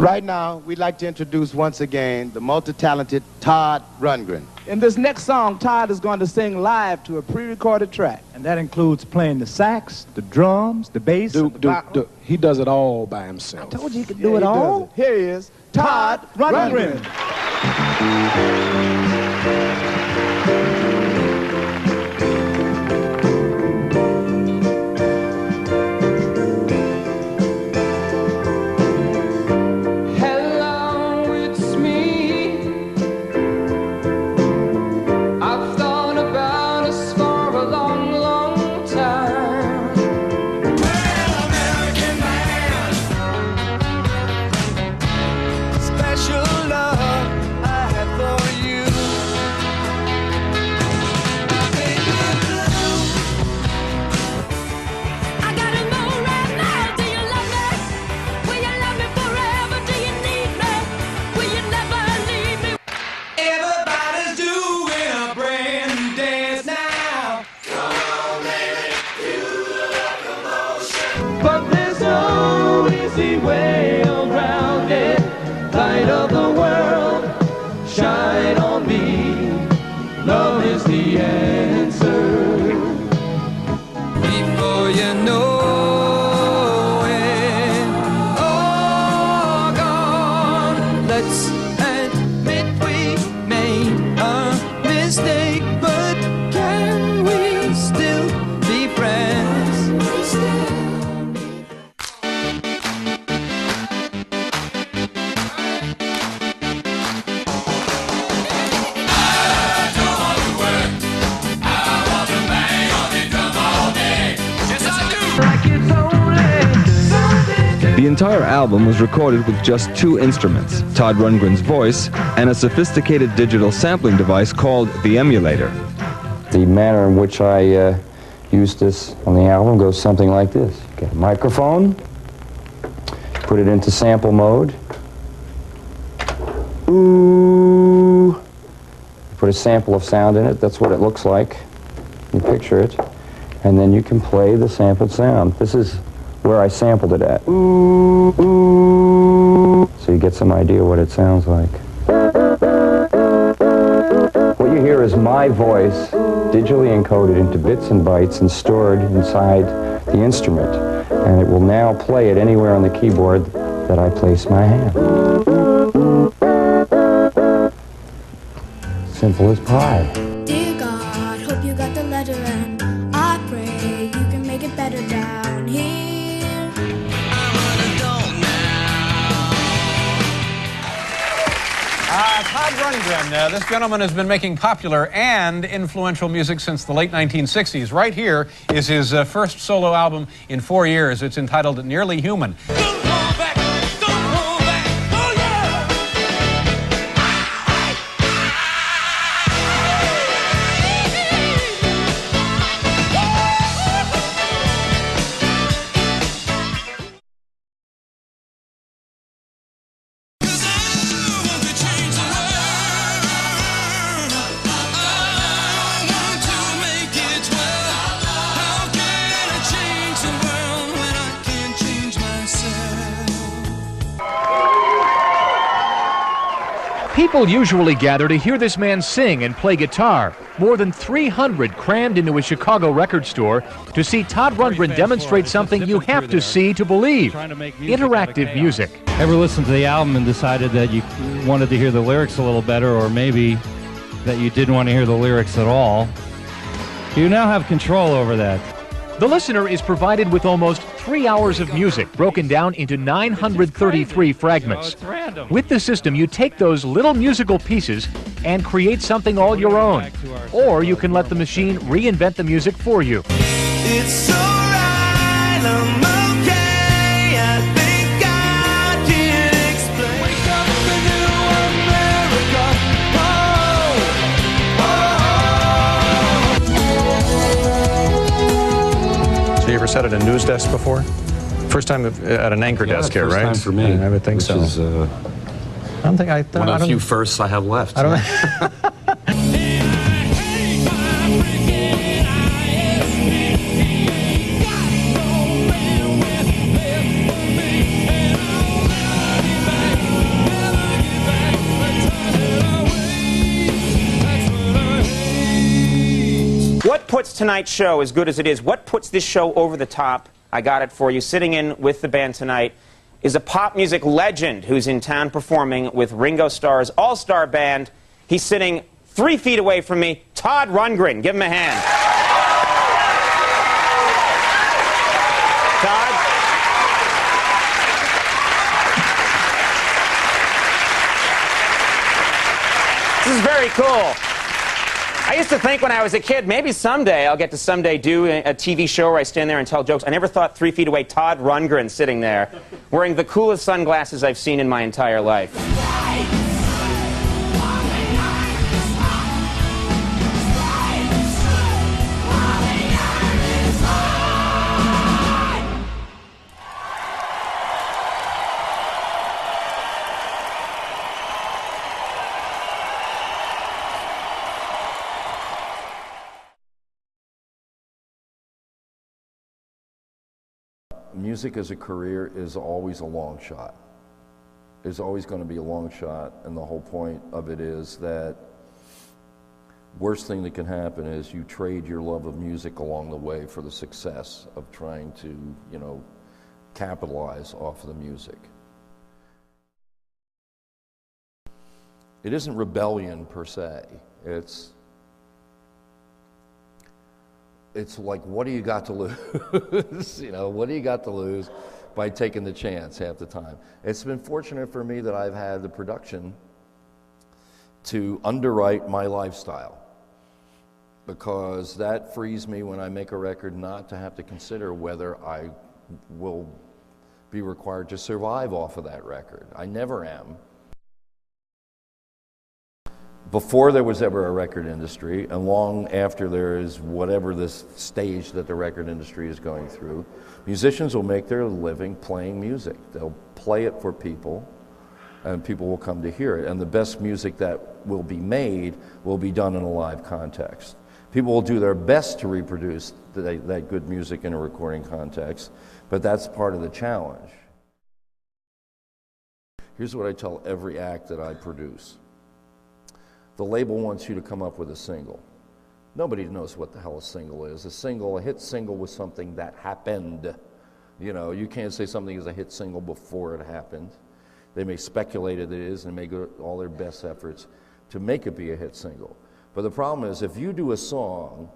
Right now, we'd like to introduce once again the multi-talented Todd Rundgren. In this next song, Todd is going to sing live to a pre-recorded track. And that includes playing the sax, the drums, the bass, He does it all by himself. I told you he could do it all. Here he is, Todd Rundgren. But there's no easy way around it. Light of the world, shine on me. Love is the answer. Before you know it, all gone. Let's admit we made a mistake, but can we still be friends? The entire album was recorded with just 2 instruments, Todd Rundgren's voice and a sophisticated digital sampling device called the emulator. The manner in which I use this on the album goes something like this. Get a microphone, put it into sample mode. Ooh. Put a sample of sound in it, that's what it looks like. You picture it, and then you can play the sampled sound. This is where I sampled it at. Ooh, ooh. So you get some idea what it sounds like. What you hear is my voice digitally encoded into bits and bytes and stored inside the instrument. And it will now play it anywhere on the keyboard that I place my hand. Simple as pie. Dear God, hope you got the letter, and I pray you can make it better down here. Todd Rundgren, this gentleman has been making popular and influential music since the late 1960s. Right here is his first solo album in 4 years. It's entitled Nearly Human. People usually gather to hear this man sing and play guitar. More than 300 crammed into a Chicago record store to see Todd Rundgren demonstrate something you have to see to believe. Interactive music. Ever listened to the album and decided that you wanted to hear the lyrics a little better, or maybe that you didn't want to hear the lyrics at all? You now have control over that. The listener is provided with almost 3 hours of music broken down into 933 fragments. With the system, you take those little musical pieces and create something all your own. Or you can let the machine reinvent the music for you. It's alright, I'm okay. I think I can explain. Wake up in New America. So you ever sat at a news desk before? First time at an anchor desk here, right? First time for me. I would think so. Is, I don't think one of the few firsts I have left. I don't. tonight's show as good as it is, what puts this show over the top? I got it for you. Sitting in with the band tonight is a pop music legend who's in town performing with Ringo Starr's all-star band. He's sitting 3 feet away from me, Todd Rundgren. Give him a hand. Todd? This is very cool. I used to think when I was a kid, maybe someday I'll get to someday do a TV show where I stand there and tell jokes. I never thought 3 feet away, Todd Rundgren sitting there, wearing the coolest sunglasses I've seen in my entire life. Music as a career is always a long shot. It's always going to be a long shot, and the whole point of it is that worst thing that can happen is you trade your love of music along the way for the success of trying to, you know, capitalize off of the music. It isn't rebellion per se. It's like, what do you got to lose? You know, what do you got to lose by taking the chance half the time? It's been fortunate for me that I've had the production to underwrite my lifestyle, because that frees me when I make a record not to have to consider whether I will be required to survive off of that record. I never am. Before there was ever a record industry, and long after there is whatever this stage that the record industry is going through, musicians will make their living playing music. They'll play it for people, and people will come to hear it. And the best music that will be made will be done in a live context. People will do their best to reproduce that good music in a recording context, but that's part of the challenge. Here's what I tell every act that I produce. The label wants you to come up with a single. Nobody knows what the hell a single is. A hit single was something that happened. You know, you can't say something is a hit single before it happened. They may speculate that it is and may go all their best efforts to make it be a hit single. But the problem is, if you do a song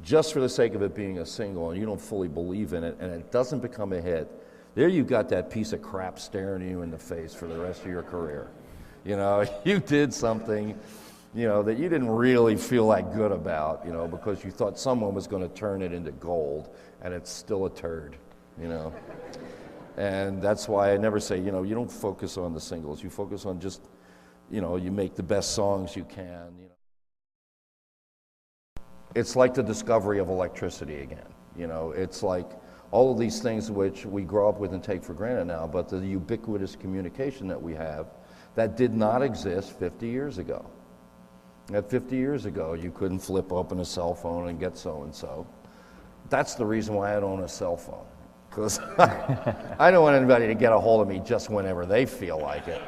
just for the sake of it being a single and you don't fully believe in it and it doesn't become a hit, there you've got that piece of crap staring you in the face for the rest of your career. You know, you did something, you know, that you didn't really feel that good about, you know, because you thought someone was going to turn it into gold, and it's still a turd, you know. And that's why I never say, you know, you don't focus on the singles. You focus on just, you know, you make the best songs you can, you know. It's like the discovery of electricity again, you know. It's like all of these things which we grow up with and take for granted now, but the ubiquitous communication that we have, that did not exist 50 years ago. At 50 years ago, you couldn't flip open a cell phone and get so-and-so. That's the reason why I don't own a cell phone, because I don't want anybody to get a hold of me just whenever they feel like it.